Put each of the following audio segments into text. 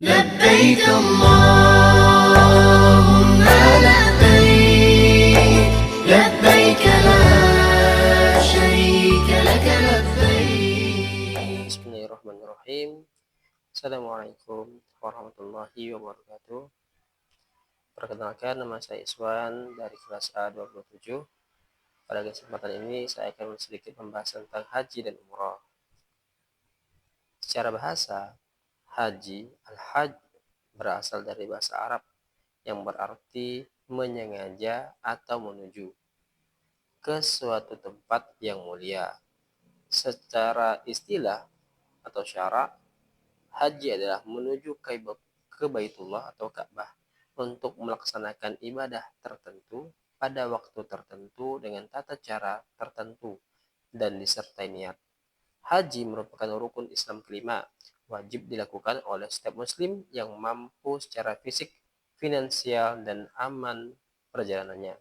لبيك اللهم لبيك لبيك لا شريك لك لبيك. Bismillahirrahmanirrahim. Assalamualaikum warahmatullahi wabarakatuh. Perkenalkan, nama saya Iswan dari kelas A27. Pada kesempatan ini saya akan sedikit membahas tentang haji dan umrah. Secara bahasa, haji, al-hajj, berasal dari bahasa Arab yang berarti menyengaja atau menuju ke suatu tempat yang mulia. Secara istilah atau syarak, haji adalah menuju ke Baitullah atau Ka'bah untuk melaksanakan ibadah tertentu pada waktu tertentu dengan tata cara tertentu dan disertai niat. Haji merupakan rukun Islam kelima, wajib dilakukan oleh setiap muslim yang mampu secara fisik, finansial, dan aman perjalanannya.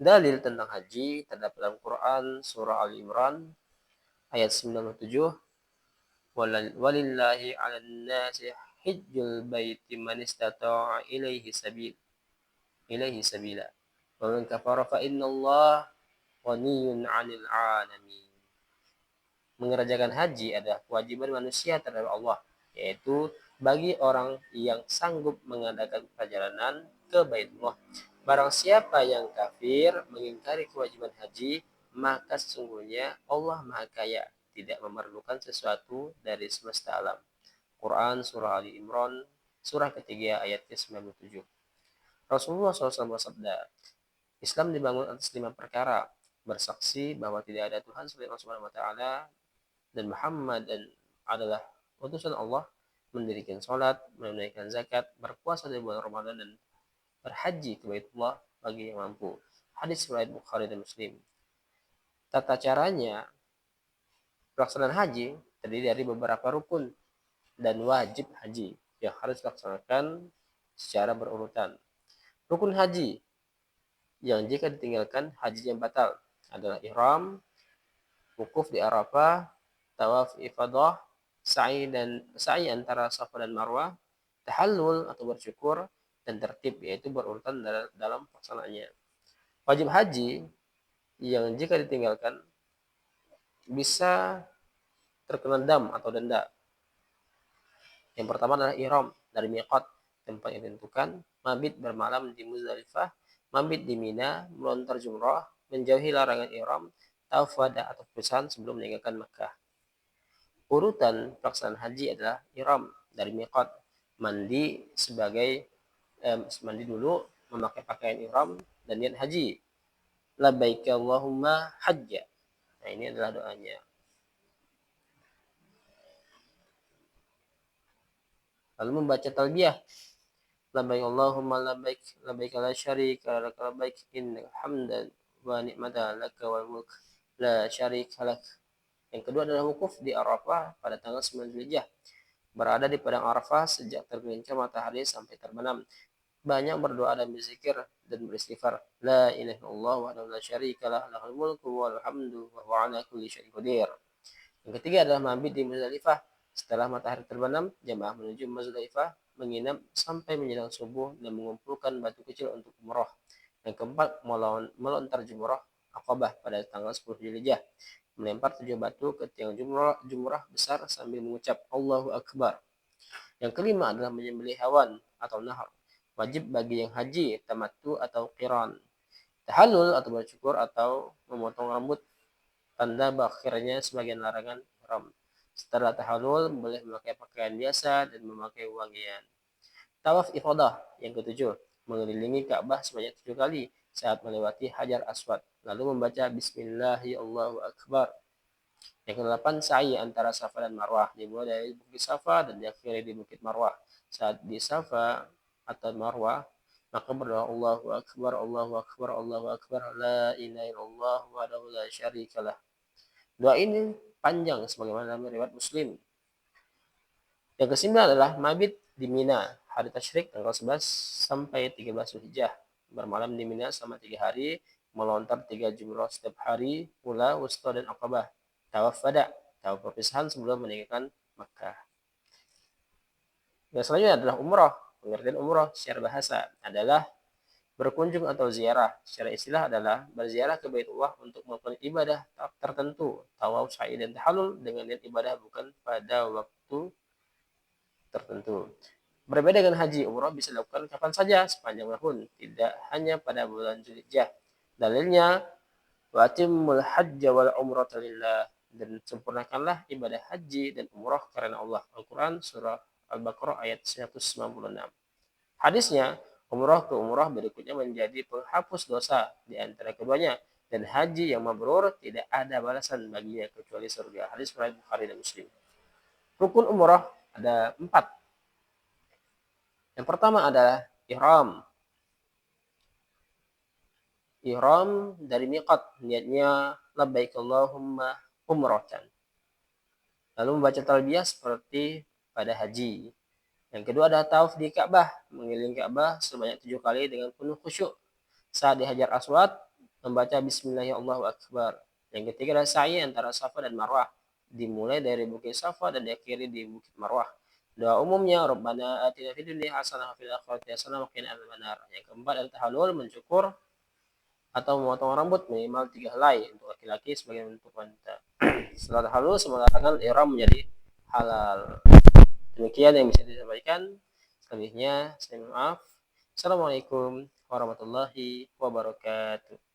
Dalil tentang haji terdapat dalam Quran surah Al-Imran ayat 97, walillahi 'alan nasi hijjul baiti man istata'a ilaihi sabila wa man kafara fa innallaha ghaniyun 'anil 'alamin. Mengerjakan haji adalah kewajiban manusia terhadap Allah, yaitu bagi orang yang sanggup mengadakan perjalanan ke Baitullah. Barang siapa yang kafir mengingkari kewajiban haji, maka sesungguhnya Allah Maha Kaya, tidak memerlukan sesuatu dari semesta alam. Quran surah Ali Imran surah ketiga ayat ke-97. Rasulullah SAW bersabda, Islam dibangun atas 5 perkara: bersaksi bahwa tidak ada Tuhan selain Allah Subhanahu wa taala dan Muhammad adalah utusan Allah, mendirikan sholat, menunaikan zakat, berpuasa di bulan Ramadan, dan berhaji ke Baitullah bagi yang mampu. Hadis riwayat Bukhari dan Muslim. Tata caranya pelaksanaan haji terdiri dari beberapa rukun dan wajib haji yang harus dilaksanakan secara berurutan. Rukun haji yang jika ditinggalkan hajinya batal adalah ihram, wukuf di Arafah, tawaf ifadah, sa'i antara Safa dan Marwah, tahallul atau bersyukur, dan tertib yaitu berurutan dalam pelaksanaannya. Wajib haji yang jika ditinggalkan bisa terkena dam atau denda. Yang pertama adalah ihram dari miqat, tempat yang ditentukan, mabit bermalam di Muzdalifah, mabit di Mina, melontar jumrah, menjauhi larangan ihram, tawaf wada atau perpisahan sebelum meninggalkan Makkah. Urutan pelaksanaan haji adalah ihram dari miqat, mandi dulu, memakai pakaian ihram dan niat haji. Labbaik Allahumma hajja. Nah, ini adalah doanya. Lalu membaca talbiyah. Labbaik Allahumma labbaik, labbaik la syarika lak, labbaik innal hamdan wa ni'mata laka wal mulk la syarika lak. Yang kedua adalah wukuf di Arafah pada tanggal 9 Zulhijjah. Berada di padang Arafah sejak tergelincir matahari sampai terbenam. Banyak berdoa dan berzikir dan beristighfar. La ilaha illallah wahdahu la syarika lah, lahul mulku wal hamdu wa huwa ala kulli syai'in qadir. Yang ketiga adalah mabit di Muzdalifah. Setelah matahari terbenam, jemaah menuju Muzdalifah, menginap sampai menjelang subuh dan mengumpulkan batu kecil untuk umrah. Yang keempat, melontar jumrah Aqabah pada tanggal 10 Zulhijjah. Melempar 7 batu ke tiang jumrah besar sambil mengucap Allahu Akbar. Yang kelima adalah menyembelih hewan atau nahar. Wajib bagi yang haji, tamattu atau qiran. Tahallul atau bersyukur atau memotong rambut, tanda berakhirnya sebagian larangan ihram. Setelah tahallul boleh memakai pakaian biasa dan memakai wangian. Tawaf ifadah yang ketujuh, mengelilingi Ka'bah sebanyak 7 kali saat melewati Hajar Aswad, lalu membaca Bismillahi Allahu Akbar. Yang kedelapan, sa'i antara Safa dan Marwah, dimulai dari Bukit Safa dan diakhiri di Bukit Marwah. Saat di Safa atau Marwah, maka berdoa Allahu Akbar, Allahu Akbar, Allahu Akbar, la ilaha illallah wahdahu la syarikalah. Doa ini panjang sebagaimana dalam riwayat Muslim. Yang kesembilan adalah mabit di Mina, hari tasyrik tanggal 11 sampai 13 Zulhijjah. Bermalam di Mina selama 3 hari, melontar 3 jumrah setiap hari, Ula, Wusta, dan Aqabah. Tawaf wada, tawaf perpisahan sebelum meninggalkan Makkah. Yang selanjutnya adalah umrah. Pengertian umrah secara bahasa adalah berkunjung atau ziarah. Secara istilah adalah berziarah ke Baitullah untuk melakukan ibadah tertentu, tawaf, sa'i, dan tahallul dengan niat ibadah bukan pada waktu tertentu. Berbeda dengan haji, umrah bisa dilakukan kapan saja sepanjang tahun, tidak hanya pada bulan Zulhijjah. Dalilnya, wa atimmul hajja wal umrata lillah, dan sempurnakanlah ibadah haji dan umrah karena Allah. Al-Quran surah Al-Baqarah ayat 196. Hadisnya, umrah ke umrah berikutnya menjadi penghapus dosa di antara keduanya, dan haji yang mabrur tidak ada balasan baginya kecuali surga. Hadis riwayat Bukhari dan Muslim. Rukun umrah ada 4. Yang pertama adalah ihram. Ihram dari miqat, niatnya labbaik Allahumma umratan. Lalu membaca talbiyah seperti pada haji. Yang kedua adalah tawaf di Ka'bah, mengelilingi Ka'bah sebanyak 7 kali dengan penuh khusyuk. Saat di Hajar Aswad, membaca Bismillahirrahmanirrahim. Yang ketiga adalah sa'i antara Safa dan Marwah, dimulai dari Bukit Safa dan diakhiri di Bukit Marwah. Doa umumnya, Rabbana atina fid dunya hasanah wa fil akhirati hasanah wa qina adzabannar. Yang keempat adalah tahallul, mencukur atau memotong rambut minimal 3 helai untuk laki-laki sebagai bentuk wanita. Setelah tahallul, semua larangan ihram menjadi halal. Demikian yang bisa disampaikan. Selebihnya saya mohon maaf. Assalamualaikum warahmatullahi wabarakatuh.